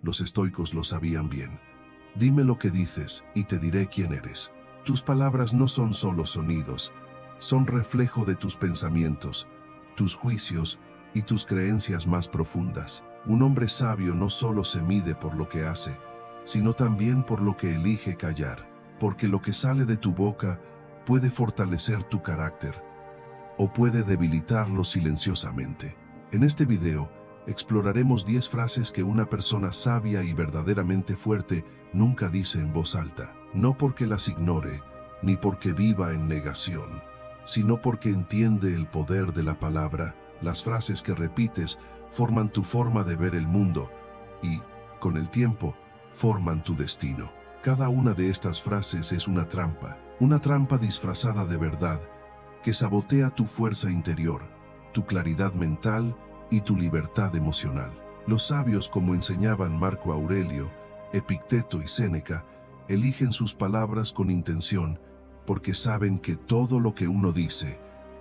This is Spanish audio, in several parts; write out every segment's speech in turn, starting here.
Los estoicos lo sabían bien. Dime lo que dices y te diré quién eres. Tus palabras no son solo sonidos, son reflejo de tus pensamientos, tus juicios y tus creencias más profundas. Un hombre sabio no solo se mide por lo que hace, sino también por lo que elige callar, porque lo que sale de tu boca puede fortalecer tu carácter o puede debilitarlo silenciosamente. En este video, exploraremos 10 frases que una persona sabia y verdaderamente fuerte nunca dice en voz alta, no porque las ignore, ni porque viva en negación, sino porque entiende el poder de la palabra. Las frases que repites forman tu forma de ver el mundo y, con el tiempo, forman tu destino. Cada una de estas frases es una trampa disfrazada de verdad, que sabotea tu fuerza interior, tu claridad mental y tu libertad emocional. Los sabios, como enseñaban Marco Aurelio, Epicteto y Séneca, eligen sus palabras con intención porque saben que todo lo que uno dice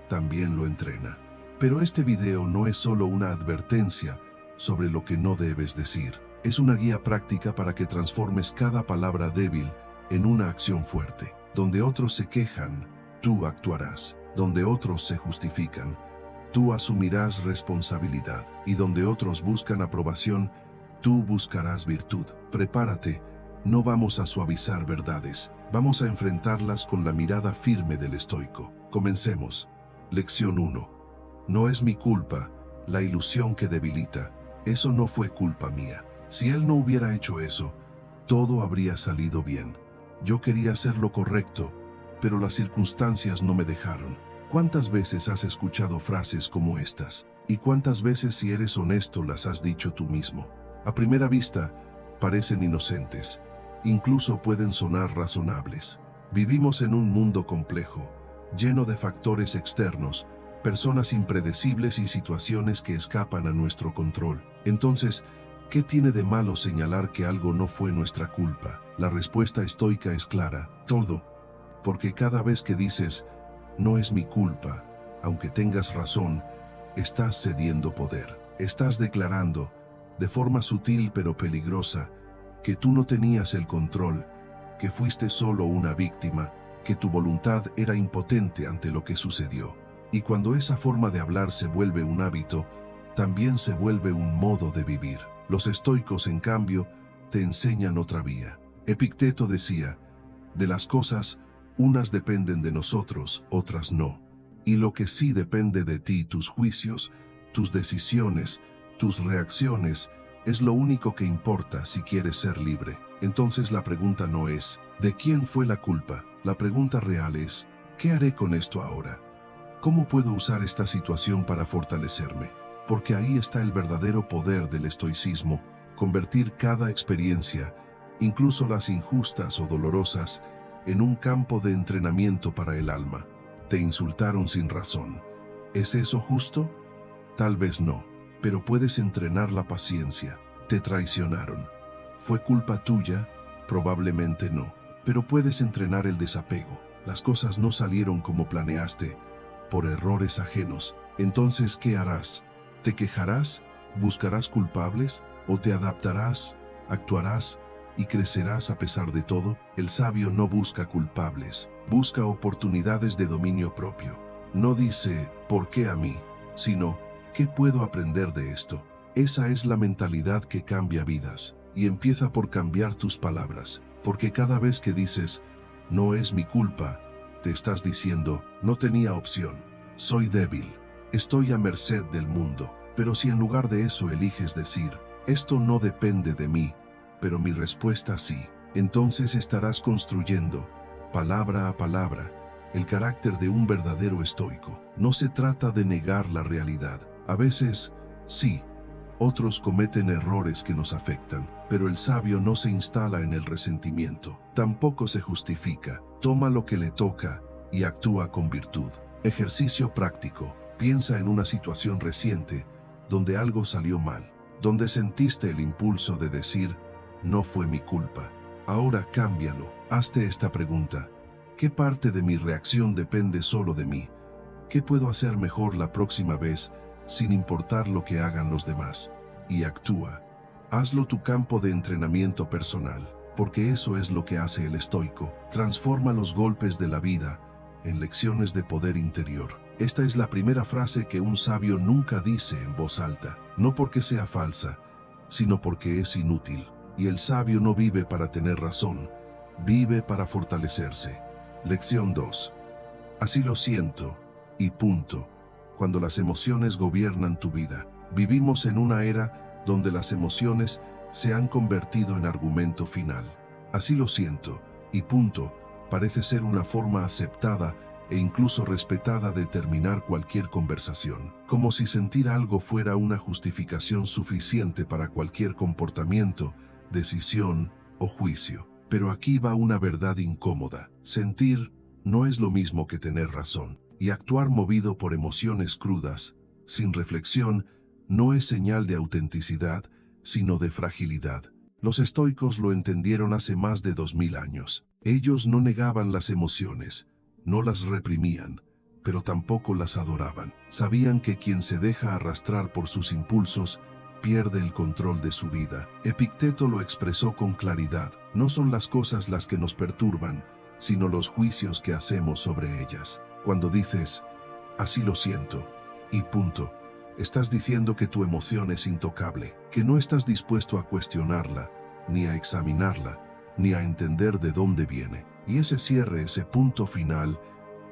también lo entrena. Pero este video no es solo una advertencia sobre lo que no debes decir. Es una guía práctica para que transformes cada palabra débil en una acción fuerte. Donde otros se quejan, tú actuarás. Donde otros se justifican, tú asumirás responsabilidad. Y donde otros buscan aprobación, tú buscarás virtud. Prepárate, no vamos a suavizar verdades, vamos a enfrentarlas con la mirada firme del estoico. Comencemos. Lección 1. No es mi culpa, la ilusión que debilita. Eso no fue culpa mía. Si él no hubiera hecho eso, todo habría salido bien. Yo quería hacer lo correcto, pero las circunstancias no me dejaron. ¿Cuántas veces has escuchado frases como estas? ¿Y cuántas veces, si eres honesto, las has dicho tú mismo? A primera vista, parecen inocentes. Incluso pueden sonar razonables. Vivimos en un mundo complejo, lleno de factores externos, personas impredecibles y situaciones que escapan a nuestro control. Entonces, ¿qué tiene de malo señalar que algo no fue nuestra culpa? La respuesta estoica es clara: todo. Porque cada vez que dices, no es mi culpa, aunque tengas razón, estás cediendo poder. Estás declarando, de forma sutil pero peligrosa, que tú no tenías el control, que fuiste solo una víctima, que tu voluntad era impotente ante lo que sucedió. Y cuando esa forma de hablar se vuelve un hábito, también se vuelve un modo de vivir. Los estoicos, en cambio, te enseñan otra vía. Epicteto decía, de las cosas, unas dependen de nosotros, otras no. Y lo que sí depende de ti, tus juicios, tus decisiones, tus reacciones, es lo único que importa si quieres ser libre. Entonces la pregunta no es, ¿de quién fue la culpa? La pregunta real es, ¿qué haré con esto ahora? ¿Cómo puedo usar esta situación para fortalecerme? Porque ahí está el verdadero poder del estoicismo, convertir cada experiencia, incluso las injustas o dolorosas, en un campo de entrenamiento para el alma. Te insultaron sin razón. ¿Es eso justo? Tal vez no, pero puedes entrenar la paciencia. Te traicionaron. ¿Fue culpa tuya? Probablemente no, pero puedes entrenar el desapego. Las cosas no salieron como planeaste, por errores ajenos. Entonces, ¿qué harás? ¿Te quejarás? ¿Buscarás culpables? ¿O te adaptarás? ¿Actuarás? ¿Y crecerás a pesar de todo? El sabio no busca culpables, busca oportunidades de dominio propio. No dice, ¿por qué a mí?, sino, ¿qué puedo aprender de esto? Esa es la mentalidad que cambia vidas, y empieza por cambiar tus palabras, porque cada vez que dices, no es mi culpa, te estás diciendo, no tenía opción, soy débil, estoy a merced del mundo. Pero si en lugar de eso eliges decir, esto no depende de mí, pero mi respuesta sí, entonces estarás construyendo, palabra a palabra, el carácter de un verdadero estoico. No se trata de negar la realidad. A veces, sí, otros cometen errores que nos afectan, pero el sabio no se instala en el resentimiento, tampoco se justifica, toma lo que le toca y actúa con virtud. Ejercicio práctico. Piensa en una situación reciente donde algo salió mal, donde sentiste el impulso de decir, no fue mi culpa. Ahora cámbialo. Hazte esta pregunta. ¿Qué parte de mi reacción depende solo de mí? ¿Qué puedo hacer mejor la próxima vez sin importar lo que hagan los demás? Y actúa. Hazlo tu campo de entrenamiento personal, porque eso es lo que hace el estoico. Transforma los golpes de la vida en lecciones de poder interior. Esta es la primera frase que un sabio nunca dice en voz alta, no porque sea falsa, sino porque es inútil. Y el sabio no vive para tener razón, vive para fortalecerse. Lección 2. Así lo siento, y punto. Cuando las emociones gobiernan tu vida. Vivimos en una era donde las emociones se han convertido en argumento final. Así lo siento, y punto, parece ser una forma aceptada e incluso respetada de terminar cualquier conversación, como si sentir algo fuera una justificación suficiente para cualquier comportamiento, decisión o juicio. Pero aquí va una verdad incómoda. Sentir no es lo mismo que tener razón, y actuar movido por emociones crudas, sin reflexión, no es señal de autenticidad, sino de fragilidad. Los estoicos lo entendieron hace más de 2000 años. Ellos no negaban las emociones, no las reprimían, pero tampoco las adoraban. Sabían que quien se deja arrastrar por sus impulsos pierde el control de su vida. Epicteto lo expresó con claridad. No son las cosas las que nos perturban, sino los juicios que hacemos sobre ellas. Cuando dices, así lo siento, y punto, estás diciendo que tu emoción es intocable, que no estás dispuesto a cuestionarla, ni a examinarla, ni a entender de dónde viene. Y ese cierre, ese punto final,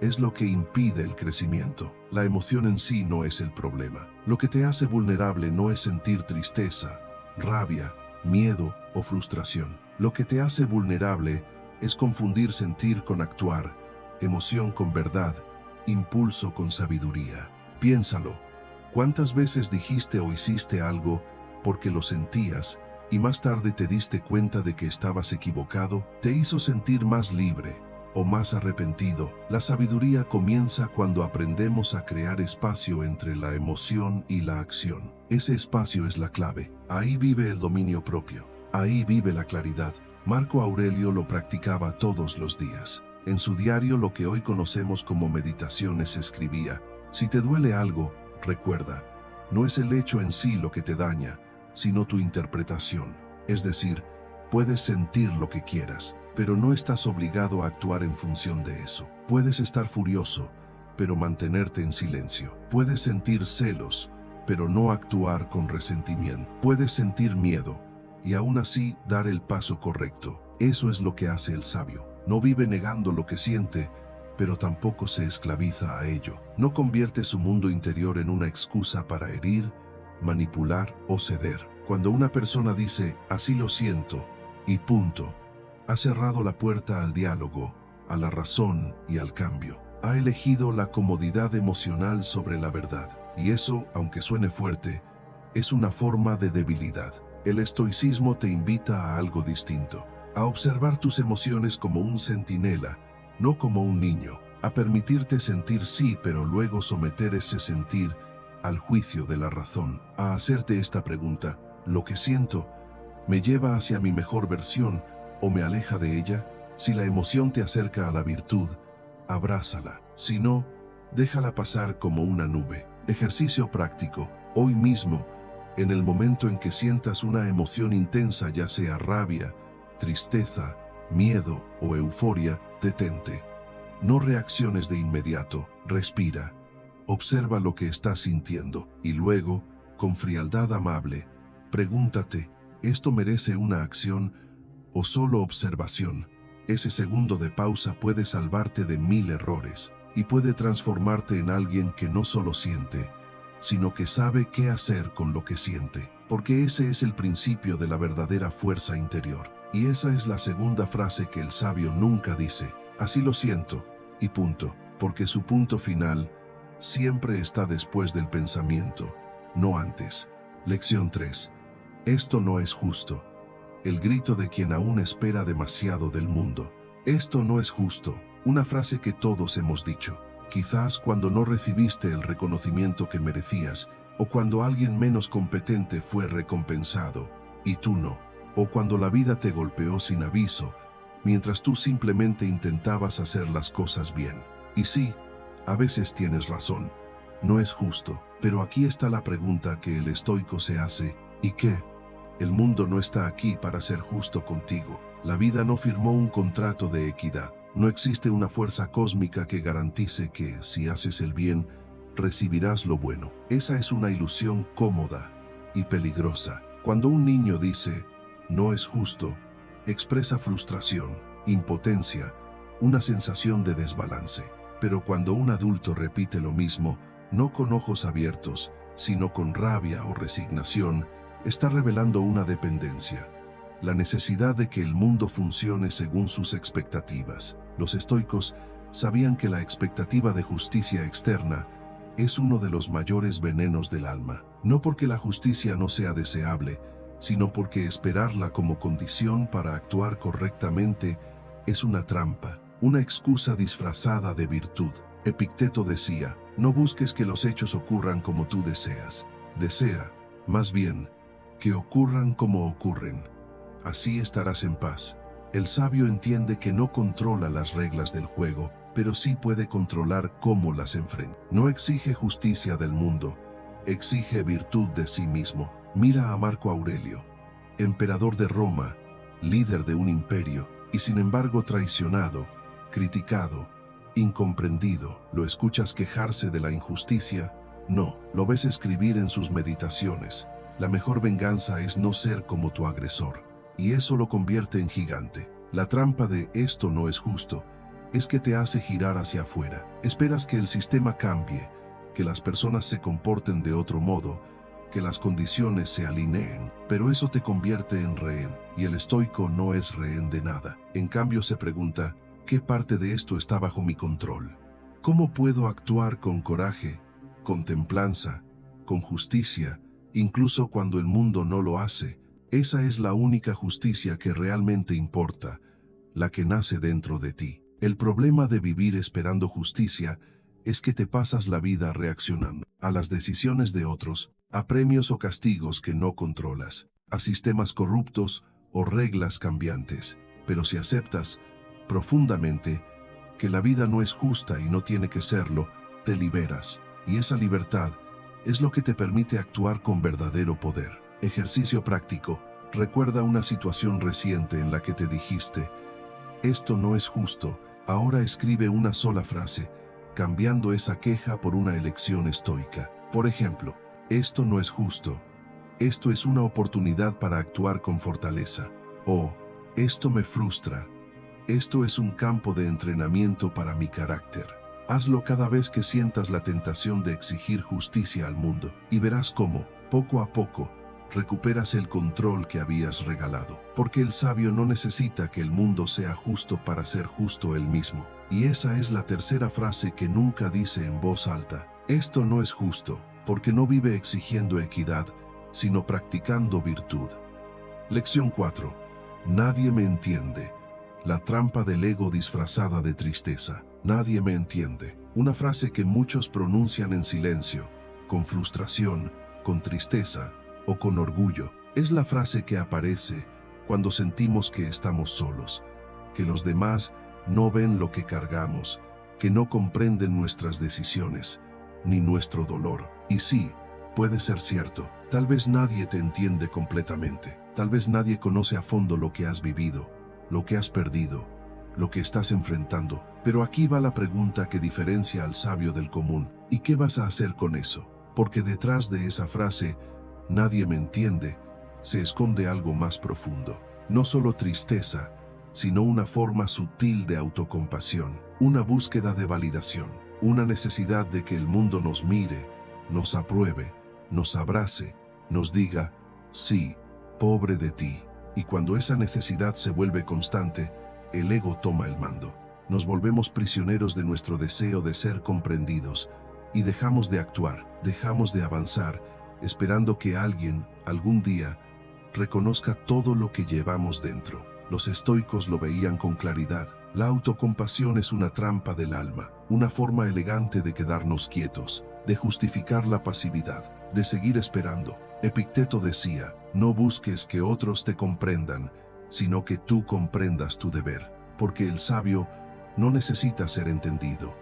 es lo que impide el crecimiento. La emoción en sí no es el problema. Lo que te hace vulnerable no es sentir tristeza, rabia, miedo o frustración. Lo que te hace vulnerable es confundir sentir con actuar, emoción con verdad, impulso con sabiduría. Piénsalo. ¿Cuántas veces dijiste o hiciste algo porque lo sentías y más tarde te diste cuenta de que estabas equivocado? Te hizo sentir más libre o más arrepentido. La sabiduría comienza cuando aprendemos a crear espacio entre la emoción y la acción. Ese espacio es la clave. Ahí vive el dominio propio. Ahí vive la claridad. Marco Aurelio lo practicaba todos los días. En su diario, lo que hoy conocemos como meditaciones, escribía: si te duele algo, recuerda, no es el hecho en sí lo que te daña, sino tu interpretación. Es decir, puedes sentir lo que quieras, pero no estás obligado a actuar en función de eso. Puedes estar furioso, pero mantenerte en silencio. Puedes sentir celos, pero no actuar con resentimiento. Puedes sentir miedo, y aún así dar el paso correcto. Eso es lo que hace el sabio. No vive negando lo que siente, pero tampoco se esclaviza a ello. No convierte su mundo interior en una excusa para herir, manipular o ceder. Cuando una persona dice, así lo siento, y punto, ha cerrado la puerta al diálogo, a la razón y al cambio. Ha elegido la comodidad emocional sobre la verdad. Y eso, aunque suene fuerte, es una forma de debilidad. El estoicismo te invita a algo distinto, a observar tus emociones como un centinela, no como un niño, a permitirte sentir sí, pero luego someter ese sentir al juicio de la razón, a hacerte esta pregunta: ¿lo que siento me lleva hacia mi mejor versión o me aleja de ella? Si la emoción te acerca a la virtud, abrázala. Si no, déjala pasar como una nube. Ejercicio práctico. Hoy mismo, en el momento en que sientas una emoción intensa, ya sea rabia, tristeza, miedo o euforia, detente. No reacciones de inmediato, respira, observa lo que estás sintiendo y luego, con frialdad amable, pregúntate, ¿esto merece una acción o solo observación? Ese segundo de pausa puede salvarte de 1000 errores y puede transformarte en alguien que no solo siente, sino que sabe qué hacer con lo que siente, porque ese es el principio de la verdadera fuerza interior. Y esa es la segunda frase que el sabio nunca dice: así lo siento, y punto, porque su punto final siempre está después del pensamiento, no antes. Lección 3. Esto no es justo. El grito de quien aún espera demasiado del mundo. Esto no es justo, una frase que todos hemos dicho. Quizás cuando no recibiste el reconocimiento que merecías, o cuando alguien menos competente fue recompensado, y tú no. O cuando la vida te golpeó sin aviso, mientras tú simplemente intentabas hacer las cosas bien. Y sí, a veces tienes razón, no es justo, pero aquí está la pregunta que el estoico se hace: ¿y qué? El mundo no está aquí para ser justo contigo. La vida no firmó un contrato de equidad. No existe una fuerza cósmica que garantice que, si haces el bien, recibirás lo bueno. Esa es una ilusión cómoda y peligrosa. Cuando un niño dice, no es justo, expresa frustración, impotencia, una sensación de desbalance. Pero cuando un adulto repite lo mismo, no con ojos abiertos, sino con rabia o resignación, está revelando una dependencia, la necesidad de que el mundo funcione según sus expectativas. Los estoicos sabían que la expectativa de justicia externa es uno de los mayores venenos del alma, no porque la justicia no sea deseable, sino porque esperarla como condición para actuar correctamente es una trampa, una excusa disfrazada de virtud. Epicteto decía, no busques que los hechos ocurran como tú deseas. Desea, más bien, que ocurran como ocurren. Así estarás en paz. El sabio entiende que no controla las reglas del juego, pero sí puede controlar cómo las enfrenta. No exige justicia del mundo, exige virtud de sí mismo. Mira a Marco Aurelio, emperador de Roma, líder de un imperio, y sin embargo traicionado, criticado, incomprendido. ¿Lo escuchas quejarse de la injusticia? No, lo ves escribir en sus meditaciones. La mejor venganza es no ser como tu agresor, y eso lo convierte en gigante. La trampa de esto no es justo es que te hace girar hacia afuera. Esperas que el sistema cambie, que las personas se comporten de otro modo, que las condiciones se alineen, pero eso te convierte en rehén, y el estoico no es rehén de nada. En cambio se pregunta, ¿qué parte de esto está bajo mi control? ¿Cómo puedo actuar con coraje, con templanza, con justicia, incluso cuando el mundo no lo hace? Esa es la única justicia que realmente importa, la que nace dentro de ti. El problema de vivir esperando justicia es que te pasas la vida reaccionando a las decisiones de otros, a premios o castigos que no controlas, a sistemas corruptos o reglas cambiantes. Pero si aceptas profundamente que la vida no es justa y no tiene que serlo, te liberas, y esa libertad es lo que te permite actuar con verdadero poder. Ejercicio práctico. Recuerda una situación reciente en la que te dijiste, esto no es justo. Ahora escribe una sola frase, cambiando esa queja por una elección estoica. Por ejemplo, esto no es justo. Esto es una oportunidad para actuar con fortaleza. O, esto me frustra. Esto es un campo de entrenamiento para mi carácter. Hazlo cada vez que sientas la tentación de exigir justicia al mundo, y verás cómo, poco a poco, recuperas el control que habías regalado. Porque el sabio no necesita que el mundo sea justo para ser justo él mismo. Y esa es la tercera frase que nunca dice en voz alta. Esto no es justo, porque no vive exigiendo equidad, sino practicando virtud. Lección 4. Nadie me entiende. La trampa del ego disfrazada de tristeza. Nadie me entiende. Una frase que muchos pronuncian en silencio, con frustración, con tristeza o con orgullo. Es la frase que aparece cuando sentimos que estamos solos, que los demás no ven lo que cargamos, que no comprenden nuestras decisiones, ni nuestro dolor. Y sí, puede ser cierto, tal vez nadie te entiende completamente, tal vez nadie conoce a fondo lo que has vivido, lo que has perdido, lo que estás enfrentando. Pero aquí va la pregunta que diferencia al sabio del común. ¿Y qué vas a hacer con eso? Porque detrás de esa frase, nadie me entiende, se esconde algo más profundo. No solo tristeza, sino una forma sutil de autocompasión, una búsqueda de validación, una necesidad de que el mundo nos mire, nos apruebe, nos abrace, nos diga, sí, pobre de ti. Y cuando esa necesidad se vuelve constante, el ego toma el mando. Nos volvemos prisioneros de nuestro deseo de ser comprendidos y dejamos de actuar, dejamos de avanzar, esperando que alguien, algún día, reconozca todo lo que llevamos dentro. Los estoicos lo veían con claridad. La autocompasión es una trampa del alma, una forma elegante de quedarnos quietos, de justificar la pasividad, de seguir esperando. Epicteto decía, no busques que otros te comprendan, sino que tú comprendas tu deber, porque el sabio no necesita ser entendido,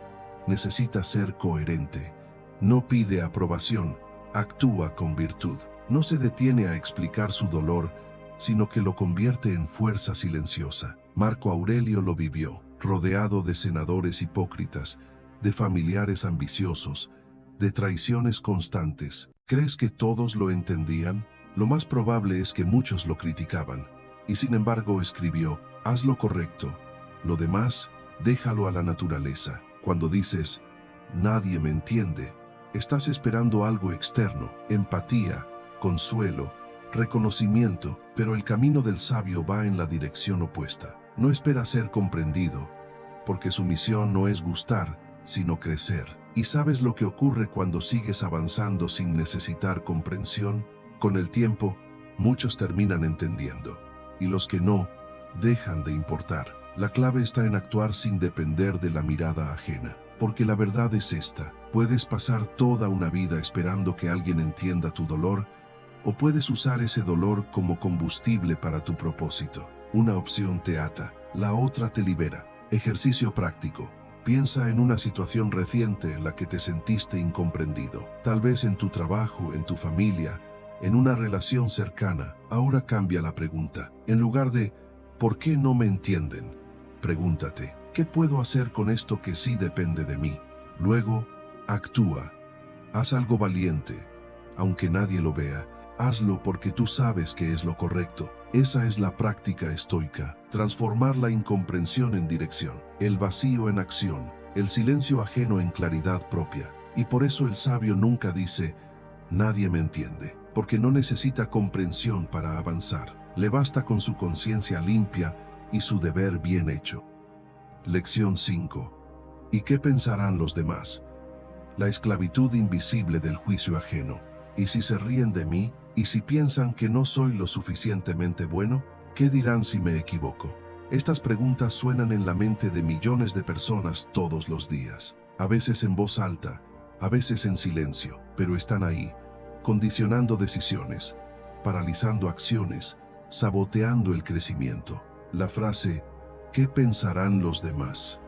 necesita ser coherente. No pide aprobación, actúa con virtud. no se detiene a explicar su dolor, sino que lo convierte en fuerza silenciosa. Marco Aurelio lo vivió, rodeado de senadores hipócritas, de familiares ambiciosos, de traiciones constantes. ¿Crees que todos lo entendían? Lo más probable es que muchos lo criticaban, y sin embargo escribió: haz lo correcto, lo demás, déjalo a la naturaleza. Cuando dices, nadie me entiende, estás esperando algo externo, empatía, consuelo, reconocimiento, pero el camino del sabio va en la dirección opuesta. No espera ser comprendido, porque su misión no es gustar, sino crecer. ¿Y sabes lo que ocurre cuando sigues avanzando sin necesitar comprensión? Con el tiempo, muchos terminan entendiendo, y los que no, dejan de importar. La clave está en actuar sin depender de la mirada ajena, porque la verdad es esta: puedes pasar toda una vida esperando que alguien entienda tu dolor, o puedes usar ese dolor como combustible para tu propósito. Una opción te ata, la otra te libera. Ejercicio práctico. Piensa en una situación reciente en la que te sentiste incomprendido. Tal vez en tu trabajo, en tu familia, en una relación cercana. Ahora cambia la pregunta. En lugar de ¿por qué no me entienden?, pregúntate: ¿qué puedo hacer con esto que sí depende de mí? Luego, actúa. Haz algo valiente. Aunque nadie lo vea, hazlo porque tú sabes que es lo correcto. Esa es la práctica estoica: transformar la incomprensión en dirección, el vacío en acción, el silencio ajeno en claridad propia. Y por eso el sabio nunca dice, nadie me entiende, porque no necesita comprensión para avanzar. Le basta con su conciencia limpia y su deber bien hecho. Lección 5. ¿Y qué pensarán los demás? La esclavitud invisible del juicio ajeno. ¿Y si se ríen de mí? ¿Y si piensan que no soy lo suficientemente bueno? ¿Qué dirán si me equivoco? Estas preguntas suenan en la mente de millones de personas todos los días, a veces en voz alta, a veces en silencio, pero están ahí, condicionando decisiones, paralizando acciones, saboteando el crecimiento. La frase, ¿qué pensarán los demás?,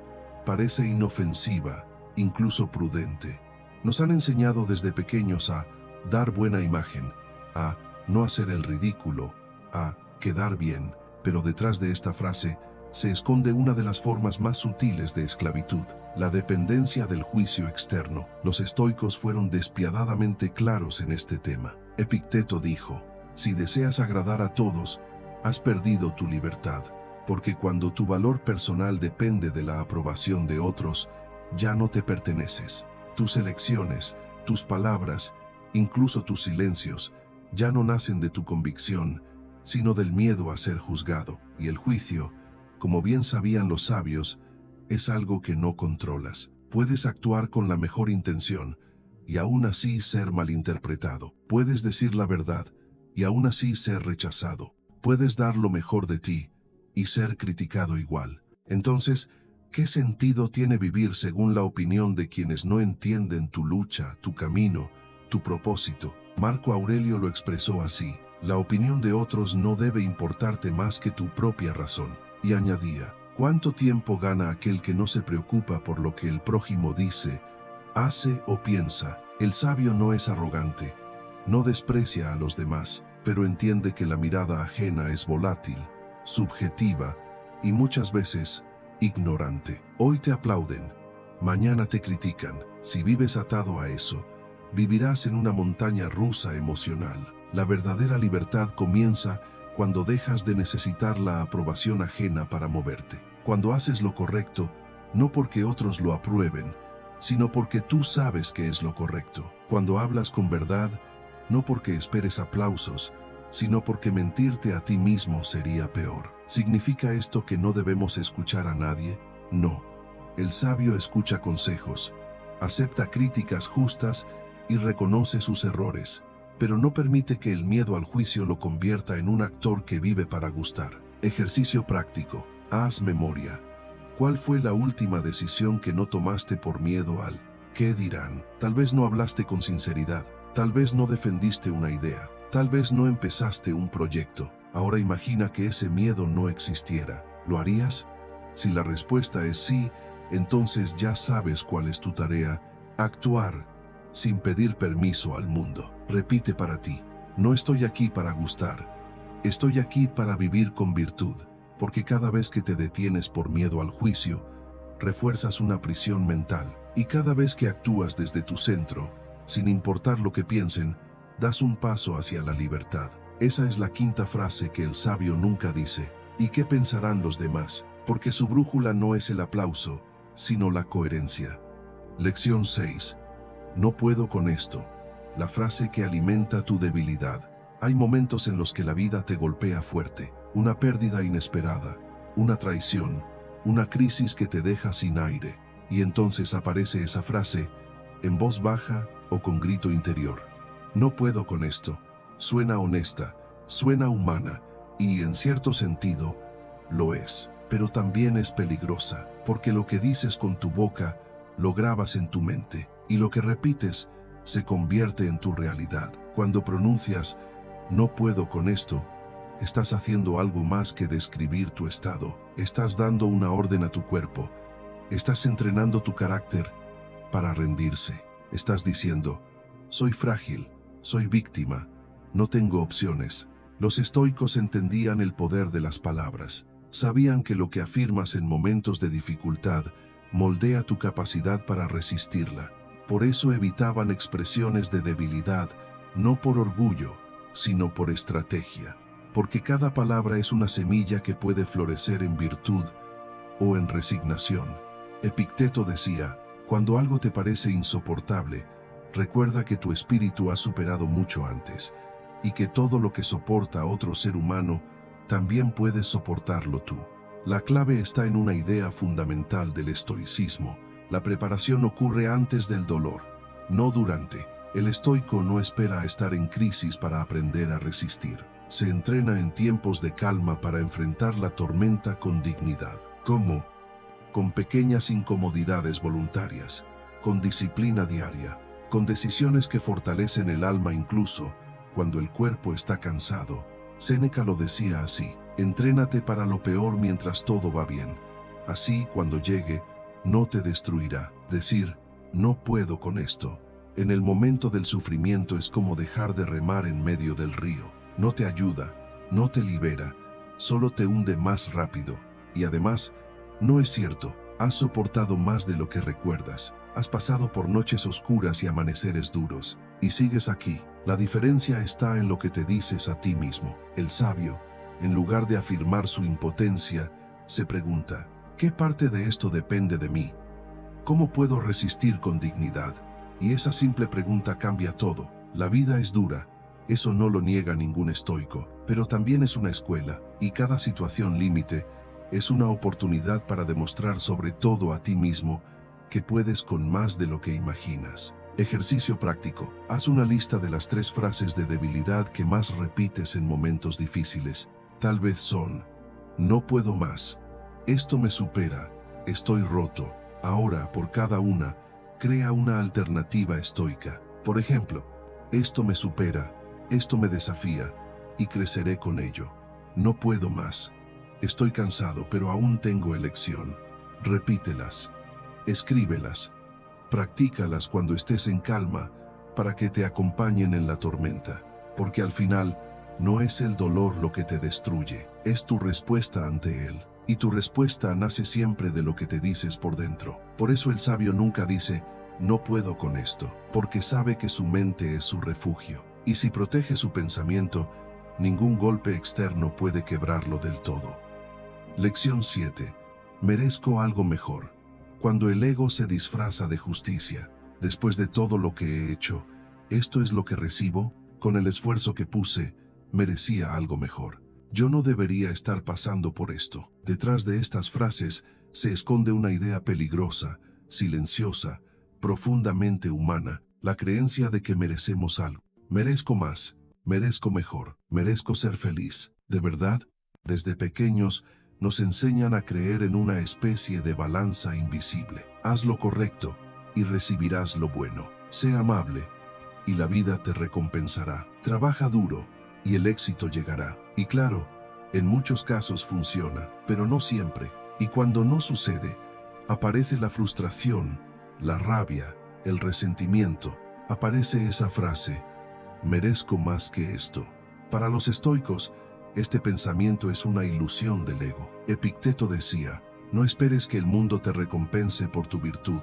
parece inofensiva, incluso prudente. Nos han enseñado desde pequeños a dar buena imagen, a no hacer el ridículo, a quedar bien, pero detrás de esta frase se esconde una de las formas más sutiles de esclavitud: la dependencia del juicio externo. Los estoicos fueron despiadadamente claros en este tema. Epicteto dijo: si deseas agradar a todos, has perdido tu libertad, porque cuando tu valor personal depende de la aprobación de otros, ya no te perteneces. Tus elecciones, tus palabras, incluso tus silencios, ya no nacen de tu convicción, sino del miedo a ser juzgado. Y el juicio, como bien sabían los sabios, es algo que no controlas. Puedes actuar con la mejor intención y aún así ser malinterpretado. Puedes decir la verdad y aún así ser rechazado. Puedes dar lo mejor de ti y ser criticado igual. Entonces, ¿qué sentido tiene vivir según la opinión de quienes no entienden tu lucha, tu camino, tu propósito? Marco Aurelio lo expresó así: la opinión de otros no debe importarte más que tu propia razón. Y añadía: ¿cuánto tiempo gana aquel que no se preocupa por lo que el prójimo dice, hace o piensa? El sabio no es arrogante, no desprecia a los demás, pero entiende que la mirada ajena es volátil, subjetiva y muchas veces ignorante. Hoy te aplauden, mañana te critican. Si vives atado a eso, vivirás en una montaña rusa emocional. La verdadera libertad comienza cuando dejas de necesitar la aprobación ajena para moverte. Cuando haces lo correcto, no porque otros lo aprueben, sino porque tú sabes que es lo correcto. Cuando hablas con verdad, no porque esperes aplausos, sino porque mentirte a ti mismo sería peor. ¿Significa esto que no debemos escuchar a nadie? No. El sabio escucha consejos, acepta críticas justas y reconoce sus errores, pero no permite que el miedo al juicio lo convierta en un actor que vive para gustar. Ejercicio práctico. Haz memoria. ¿Cuál fue la última decisión que no tomaste por miedo al ¿qué dirán? Tal vez no hablaste con sinceridad, tal vez no defendiste una idea, tal vez no empezaste un proyecto. Ahora imagina que ese miedo no existiera. ¿Lo harías? Si la respuesta es sí, entonces ya sabes cuál es tu tarea: actuar sin pedir permiso al mundo. Repite para ti: No estoy aquí para gustar. Estoy aquí para vivir con virtud, porque cada vez que te detienes por miedo al juicio, refuerzas una prisión mental, y cada vez que actúas desde tu centro, sin importar lo que piensen, das un paso hacia la libertad. Esa es la quinta frase que el sabio nunca dice. ¿Y qué pensarán los demás? Porque su brújula no es el aplauso, sino la coherencia. Lección 6. No puedo con esto. La frase que alimenta tu debilidad. Hay momentos en los que la vida te golpea fuerte. Una pérdida inesperada, una traición, una crisis que te deja sin aire. Y entonces aparece esa frase, en voz baja o con grito interior. No puedo con esto. Suena honesta, suena humana, y en cierto sentido, lo es. Pero también es peligrosa, porque lo que dices con tu boca, lo grabas en tu mente, y lo que repites, se convierte en tu realidad. Cuando pronuncias, no puedo con esto, estás haciendo algo más que describir tu estado. Estás dando una orden a tu cuerpo. Estás entrenando tu carácter para rendirse. Estás diciendo, soy frágil, soy víctima, no tengo opciones. Los estoicos entendían el poder de las palabras. Sabían que lo que afirmas en momentos de dificultad moldea tu capacidad para resistirla. Por eso evitaban expresiones de debilidad, no por orgullo, sino por estrategia. Porque cada palabra es una semilla que puede florecer en virtud o en resignación. Epicteto decía, cuando algo te parece insoportable, recuerda que tu espíritu ha superado mucho antes, y que todo lo que soporta a otro ser humano, también puedes soportarlo tú. La clave está en una idea fundamental del estoicismo. La preparación ocurre antes del dolor, no durante. El estoico no espera a estar en crisis para aprender a resistir. Se entrena en tiempos de calma para enfrentar la tormenta con dignidad. ¿Cómo? Con pequeñas incomodidades voluntarias, con disciplina diaria, con decisiones que fortalecen el alma incluso cuando el cuerpo está cansado. Séneca lo decía así, entrénate para lo peor mientras todo va bien. Así, cuando llegue, no te destruirá. Decir, no puedo con esto, en el momento del sufrimiento es como dejar de remar en medio del río. No te ayuda, no te libera, solo te hunde más rápido. Y además, no es cierto, has soportado más de lo que recuerdas. Has pasado por noches oscuras y amaneceres duros, y sigues aquí. La diferencia está en lo que te dices a ti mismo. El sabio, en lugar de afirmar su impotencia, se pregunta, ¿qué parte de esto depende de mí? ¿Cómo puedo resistir con dignidad? Y esa simple pregunta cambia todo. La vida es dura, eso no lo niega ningún estoico, pero también es una escuela, y cada situación límite es una oportunidad para demostrar sobre todo a ti mismo que puedes con más de lo que imaginas. Ejercicio práctico. Haz una lista de las 3 frases de debilidad que más repites en momentos difíciles. Tal vez son, no puedo más, esto me supera, estoy roto. Ahora, por cada una, crea una alternativa estoica. Por ejemplo, esto me supera, esto me desafía, y creceré con ello. No puedo más. Estoy cansado, pero aún tengo elección. Repítelas. Escríbelas. Practícalas cuando estés en calma para que te acompañen en la tormenta. Porque al final, no es el dolor lo que te destruye, es tu respuesta ante él. Y tu respuesta nace siempre de lo que te dices por dentro. Por eso el sabio nunca dice, no puedo con esto, porque sabe que su mente es su refugio. Y si protege su pensamiento, ningún golpe externo puede quebrarlo del todo. Lección 7. Merezco algo mejor. Cuando el ego se disfraza de justicia, después de todo lo que he hecho, esto es lo que recibo, con el esfuerzo que puse, merecía algo mejor. Yo no debería estar pasando por esto. Detrás de estas frases se esconde una idea peligrosa, silenciosa, profundamente humana, la creencia de que merecemos algo. Merezco más, merezco mejor, merezco ser feliz. De verdad, desde pequeños nos enseñan a creer en una especie de balanza invisible. Haz lo correcto y recibirás lo bueno. Sé amable y la vida te recompensará. Trabaja duro y el éxito llegará. Y claro, en muchos casos funciona, pero no siempre. Y cuando no sucede, aparece la frustración, la rabia, el resentimiento. Aparece esa frase, merezco más que esto. Para los estoicos, este pensamiento es una ilusión del ego. Epicteto decía, no esperes que el mundo te recompense por tu virtud.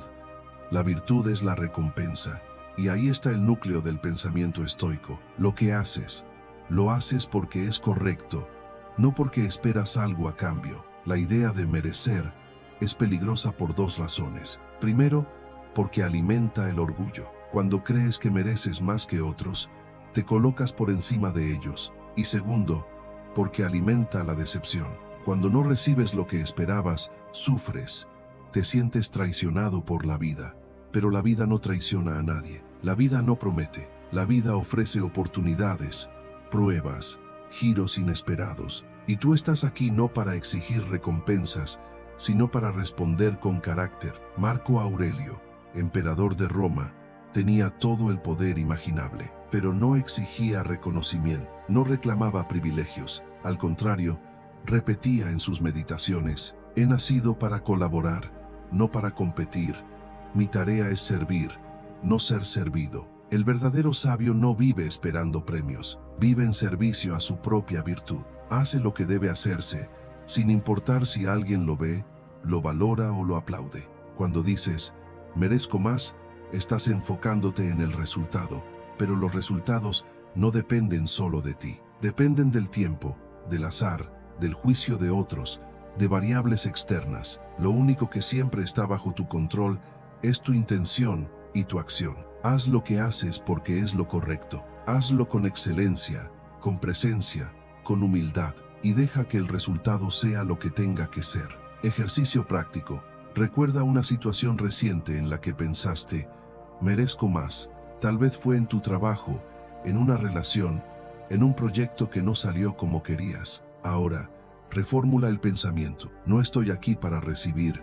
La virtud es la recompensa. Y ahí está el núcleo del pensamiento estoico. Lo que haces, lo haces porque es correcto, no porque esperas algo a cambio. La idea de merecer es peligrosa por dos razones. Primero, porque alimenta el orgullo. Cuando crees que mereces más que otros, te colocas por encima de ellos. Y segundo, porque alimenta la decepción. Cuando no recibes lo que esperabas, sufres, te sientes traicionado por la vida. Pero la vida no traiciona a nadie. La vida no promete. La vida ofrece oportunidades, pruebas, giros inesperados. Y tú estás aquí no para exigir recompensas, sino para responder con carácter. Marco Aurelio, emperador de Roma, tenía todo el poder imaginable, pero no exigía reconocimiento, no reclamaba privilegios. Al contrario, repetía en sus meditaciones, he nacido para colaborar, no para competir. Mi tarea es servir, no ser servido. El verdadero sabio no vive esperando premios, vive en servicio a su propia virtud. Hace lo que debe hacerse, sin importar si alguien lo ve, lo valora o lo aplaude. Cuando dices, merezco más, estás enfocándote en el resultado, pero los resultados no dependen solo de ti. Dependen del tiempo, del azar, del juicio de otros, de variables externas. Lo único que siempre está bajo tu control es tu intención y tu acción. Haz lo que haces porque es lo correcto. Hazlo con excelencia, con presencia, con humildad, y deja que el resultado sea lo que tenga que ser. Ejercicio práctico. Recuerda una situación reciente en la que pensaste, merezco más. Tal vez fue en tu trabajo, en una relación, en un proyecto que no salió como querías. Ahora, reformula el pensamiento. No estoy aquí para recibir,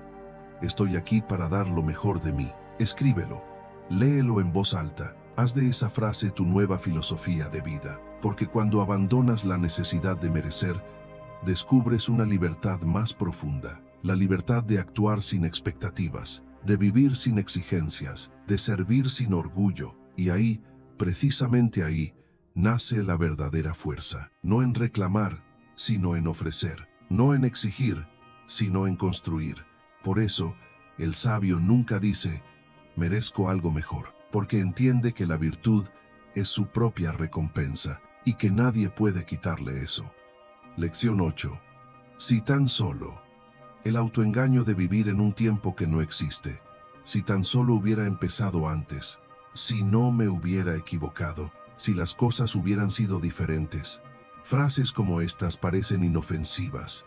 estoy aquí para dar lo mejor de mí. Escríbelo, léelo en voz alta. Haz de esa frase tu nueva filosofía de vida, porque cuando abandonas la necesidad de merecer, descubres una libertad más profunda, la libertad de actuar sin expectativas, de vivir sin exigencias, de servir sin orgullo, y ahí, precisamente ahí, nace la verdadera fuerza, no en reclamar, sino en ofrecer, no en exigir, sino en construir. Por eso, el sabio nunca dice, merezco algo mejor, porque entiende que la virtud es su propia recompensa y que nadie puede quitarle eso. Lección 8. Si tan solo, el autoengaño de vivir en un tiempo que no existe, si tan solo hubiera empezado antes, si no me hubiera equivocado, si las cosas hubieran sido diferentes. Frases como estas parecen inofensivas,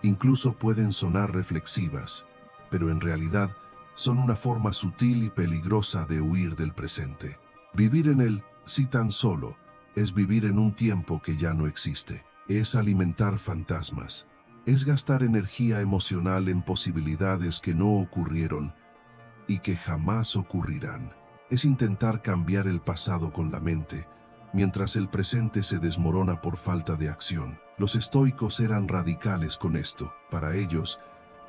incluso pueden sonar reflexivas, pero en realidad son una forma sutil y peligrosa de huir del presente. Vivir en el si tan solo es vivir en un tiempo que ya no existe, es alimentar fantasmas, es gastar energía emocional en posibilidades que no ocurrieron y que jamás ocurrirán. Es intentar cambiar el pasado con la mente, mientras el presente se desmorona por falta de acción. Los estoicos eran radicales con esto. Para ellos,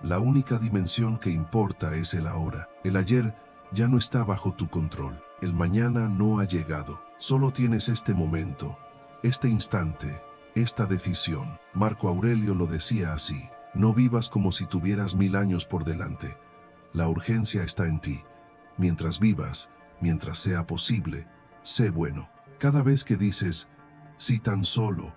la única dimensión que importa es el ahora. El ayer ya no está bajo tu control. El mañana no ha llegado. Solo tienes este momento, este instante, esta decisión. Marco Aurelio lo decía así: no vivas como si tuvieras 1000 años por delante. La urgencia está en ti. Mientras vivas, mientras sea posible, sé bueno. Cada vez que dices, si tan solo,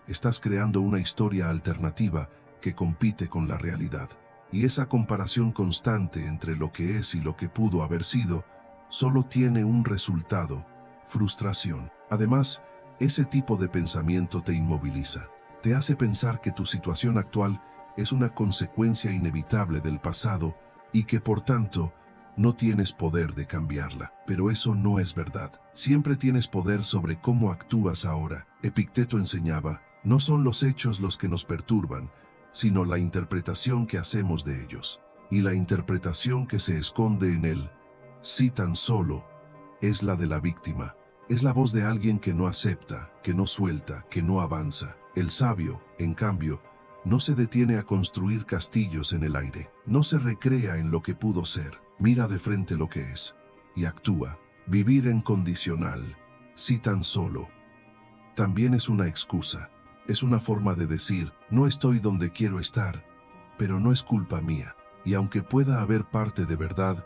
estás creando una historia alternativa que compite con la realidad. Y esa comparación constante entre lo que es y lo que pudo haber sido, solo tiene un resultado: frustración. Además, ese tipo de pensamiento te inmoviliza. Te hace pensar que tu situación actual es una consecuencia inevitable del pasado y que, por tanto, no tienes poder de cambiarla. Pero eso no es verdad. Siempre tienes poder sobre cómo actúas ahora. Epicteto enseñaba, no son los hechos los que nos perturban, sino la interpretación que hacemos de ellos. Y la interpretación que se esconde en él, si tan solo, es la de la víctima. Es la voz de alguien que no acepta, que no suelta, que no avanza. El sabio, en cambio, no se detiene a construir castillos en el aire. No se recrea en lo que pudo ser. Mira de frente lo que es y actúa. Vivir en condicional Si tan solo. También es una excusa. Es una forma de decir, no estoy donde quiero estar, pero no es culpa mía. Y aunque pueda haber parte de verdad,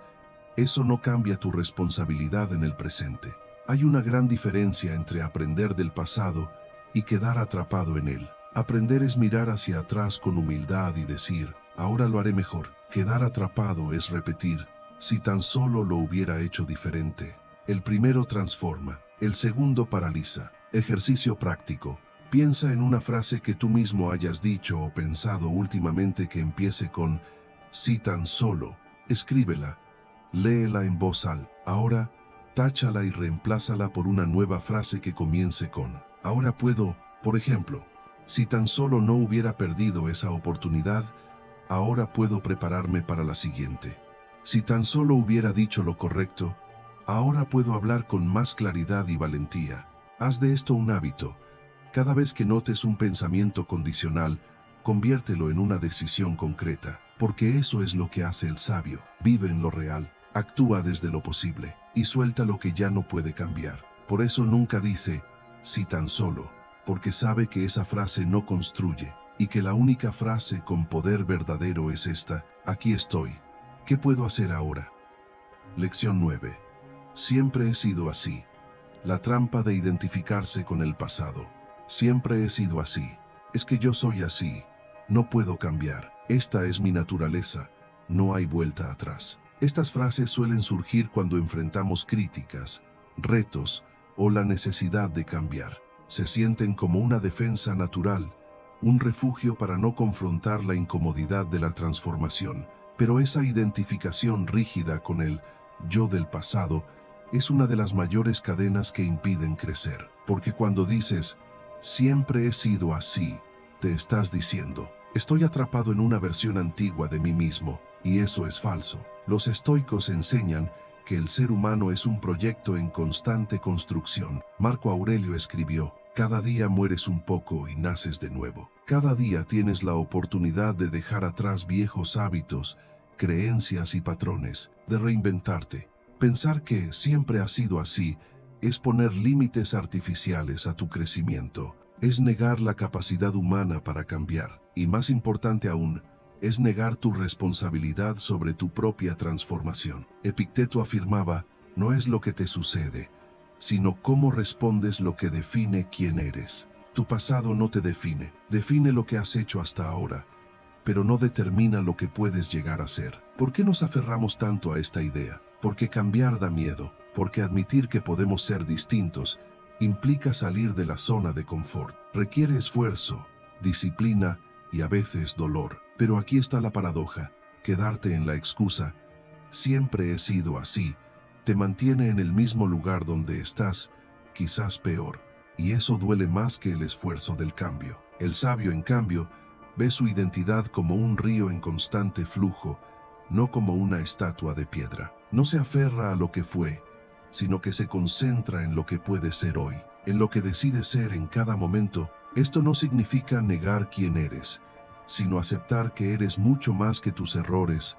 eso no cambia tu responsabilidad en el presente. Hay una gran diferencia entre aprender del pasado y quedar atrapado en él. Aprender es mirar hacia atrás con humildad y decir, ahora lo haré mejor. Quedar atrapado es repetir, si tan solo lo hubiera hecho diferente. El primero transforma, el segundo paraliza. Ejercicio práctico. Piensa en una frase que tú mismo hayas dicho o pensado últimamente que empiece con si tan solo. Escríbela, léela en voz alta. Ahora, táchala y reemplázala por una nueva frase que comience con ahora puedo, por ejemplo, si tan solo no hubiera perdido esa oportunidad, ahora puedo prepararme para la siguiente. Si tan solo hubiera dicho lo correcto, ahora puedo hablar con más claridad y valentía. Haz de esto un hábito. Cada vez que notes un pensamiento condicional, conviértelo en una decisión concreta, porque eso es lo que hace el sabio. Vive en lo real, actúa desde lo posible y suelta lo que ya no puede cambiar. Por eso nunca dice, si tan solo, porque sabe que esa frase no construye y que la única frase con poder verdadero es esta, aquí estoy. ¿Qué puedo hacer ahora? Lección 9. Siempre he sido así. La trampa de identificarse con el pasado. Siempre he sido así. Es que yo soy así. No puedo cambiar. Esta es mi naturaleza. No hay vuelta atrás. Estas frases suelen surgir cuando enfrentamos críticas, retos o la necesidad de cambiar. Se sienten como una defensa natural, un refugio para no confrontar la incomodidad de la transformación. Pero esa identificación rígida con el yo del pasado es una de las mayores cadenas que impiden crecer. Porque cuando dices, siempre he sido así, te estás diciendo, estoy atrapado en una versión antigua de mí mismo, y eso es falso. Los estoicos enseñan que el ser humano es un proyecto en constante construcción. Marco Aurelio escribió, cada día mueres un poco y naces de nuevo. Cada día tienes la oportunidad de dejar atrás viejos hábitos, creencias y patrones, de reinventarte. Pensar que siempre ha sido así es poner límites artificiales a tu crecimiento, es negar la capacidad humana para cambiar, y más importante aún, es negar tu responsabilidad sobre tu propia transformación. Epicteto afirmaba, no es lo que te sucede, sino cómo respondes lo que define quién eres. Tu pasado no te define, define lo que has hecho hasta ahora, pero no determina lo que puedes llegar a ser. ¿Por qué nos aferramos tanto a esta idea? Porque cambiar da miedo, porque admitir que podemos ser distintos implica salir de la zona de confort. Requiere esfuerzo, disciplina y a veces dolor. Pero aquí está la paradoja, quedarte en la excusa, siempre he sido así, te mantiene en el mismo lugar donde estás, quizás peor, y eso duele más que el esfuerzo del cambio. El sabio, en cambio, ve su identidad como un río en constante flujo, no como una estatua de piedra. No se aferra a lo que fue, sino que se concentra en lo que puede ser hoy, en lo que decide ser en cada momento. Esto no significa negar quién eres, sino aceptar que eres mucho más que tus errores,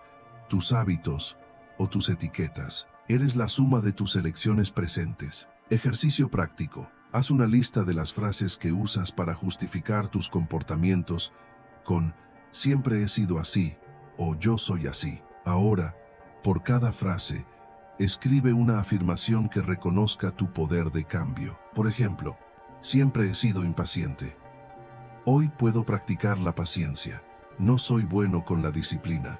tus hábitos o tus etiquetas. Eres la suma de tus elecciones presentes. Ejercicio práctico. Haz una lista de las frases que usas para justificar tus comportamientos con siempre he sido así o yo soy así. Ahora, por cada frase, escribe una afirmación que reconozca tu poder de cambio. Por ejemplo, siempre he sido impaciente. Hoy puedo practicar la paciencia. No soy bueno con la disciplina.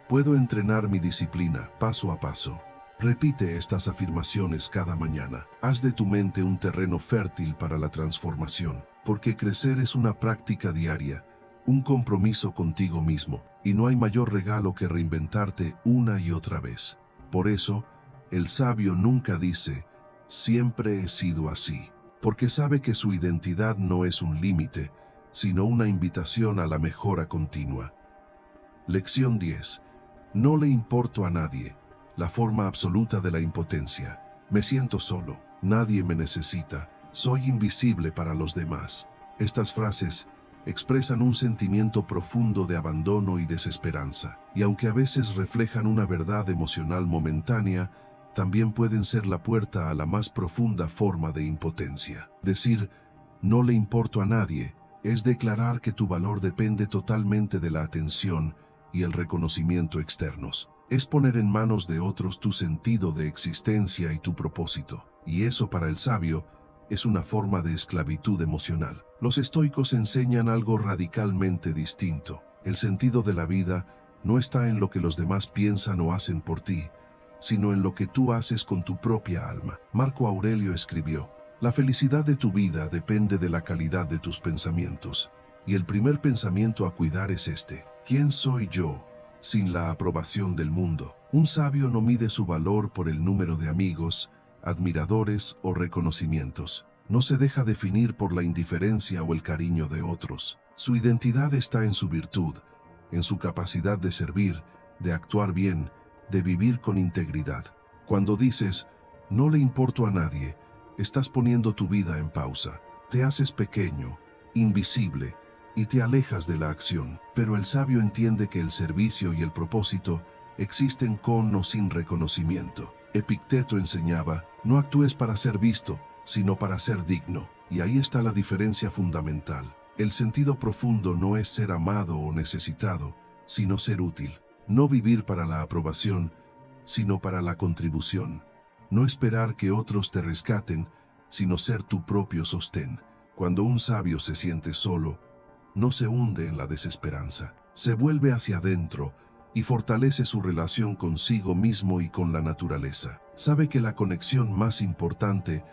Puedo entrenar mi disciplina paso a paso. Repite estas afirmaciones cada mañana. Haz de tu mente un terreno fértil para la transformación, porque crecer es una práctica diaria, un compromiso contigo mismo, y no hay mayor regalo que reinventarte una y otra vez. Por eso, el sabio nunca dice, siempre he sido así, porque sabe que su identidad no es un límite, sino una invitación a la mejora continua. Lección 10. No le importo a nadie. La forma absoluta de la impotencia. Me siento solo. Nadie me necesita. Soy invisible para los demás. Estas frases expresan un sentimiento profundo de abandono y desesperanza, y aunque a veces reflejan una verdad emocional momentánea, también pueden ser la puerta a la más profunda forma de impotencia. Decir, no le importo a nadie, es declarar que tu valor depende totalmente de la atención y el reconocimiento externos. Es poner en manos de otros tu sentido de existencia y tu propósito. Y eso para el sabio es una forma de esclavitud emocional. Los estoicos enseñan algo radicalmente distinto. El sentido de la vida no está en lo que los demás piensan o hacen por ti, sino en lo que tú haces con tu propia alma. Marco Aurelio escribió, la felicidad de tu vida depende de la calidad de tus pensamientos. Y el primer pensamiento a cuidar es este: ¿quién soy yo sin la aprobación del mundo? Un sabio no mide su valor por el número de amigos, admiradores o reconocimientos. No se deja definir por la indiferencia o el cariño de otros. Su identidad está en su virtud, en su capacidad de servir, de actuar bien, de vivir con integridad. Cuando dices, no le importo a nadie, estás poniendo tu vida en pausa. Te haces pequeño, invisible, y te alejas de la acción. Pero el sabio entiende que el servicio y el propósito existen con o sin reconocimiento. Epicteto enseñaba, no actúes para ser visto, sino para ser digno. Y ahí está la diferencia fundamental. El sentido profundo no es ser amado o necesitado, sino ser útil. No vivir para la aprobación, sino para la contribución. No esperar que otros te rescaten, sino ser tu propio sostén. Cuando un sabio se siente solo, no se hunde en la desesperanza. Se vuelve hacia adentro y fortalece su relación consigo mismo y con la naturaleza. Sabe que la conexión más importante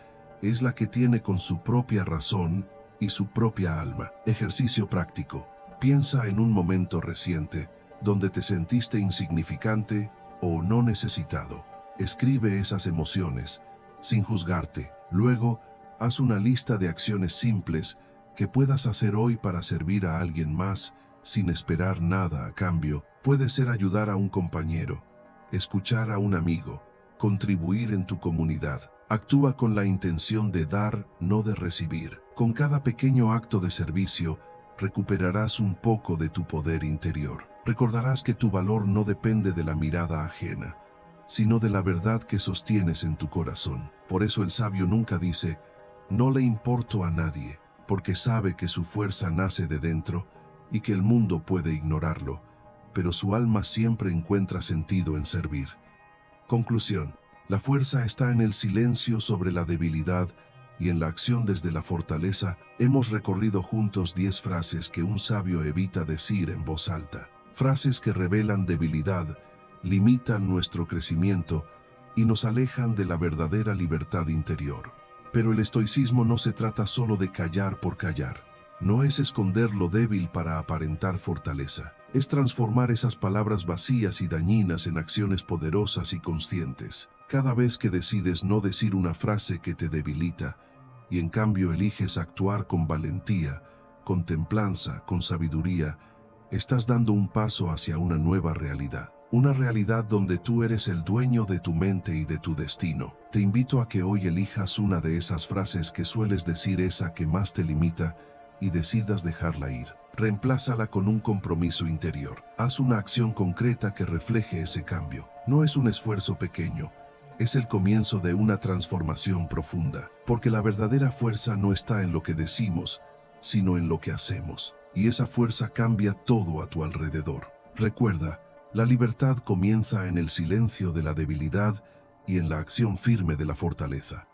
es la que tiene con su propia razón y su propia alma. Ejercicio práctico. Piensa en un momento reciente donde te sentiste insignificante o no necesitado. Escribe esas emociones sin juzgarte. Luego, haz una lista de acciones simples que puedas hacer hoy para servir a alguien más sin esperar nada a cambio. Puede ser ayudar a un compañero, escuchar a un amigo, contribuir en tu comunidad. Actúa con la intención de dar, no de recibir. Con cada pequeño acto de servicio, recuperarás un poco de tu poder interior. Recordarás que tu valor no depende de la mirada ajena, sino de la verdad que sostienes en tu corazón. Por eso el sabio nunca dice, no le importo a nadie, porque sabe que su fuerza nace de dentro y que el mundo puede ignorarlo, pero su alma siempre encuentra sentido en servir. Conclusión. La fuerza está en el silencio sobre la debilidad y en la acción desde la fortaleza. Hemos recorrido juntos 10 frases que un sabio evita decir en voz alta. Frases que revelan debilidad, limitan nuestro crecimiento y nos alejan de la verdadera libertad interior. Pero el estoicismo no se trata solo de callar por callar. No es esconder lo débil para aparentar fortaleza. Es transformar esas palabras vacías y dañinas en acciones poderosas y conscientes. Cada vez que decides no decir una frase que te debilita, y en cambio eliges actuar con valentía, con templanza, con sabiduría, estás dando un paso hacia una nueva realidad. Una realidad donde tú eres el dueño de tu mente y de tu destino. Te invito a que hoy elijas una de esas frases que sueles decir, esa que más te limita, y decidas dejarla ir. Reemplázala con un compromiso interior. Haz una acción concreta que refleje ese cambio. No es un esfuerzo pequeño, es el comienzo de una transformación profunda. Porque la verdadera fuerza no está en lo que decimos, sino en lo que hacemos. Y esa fuerza cambia todo a tu alrededor. Recuerda, la libertad comienza en el silencio de la debilidad y en la acción firme de la fortaleza.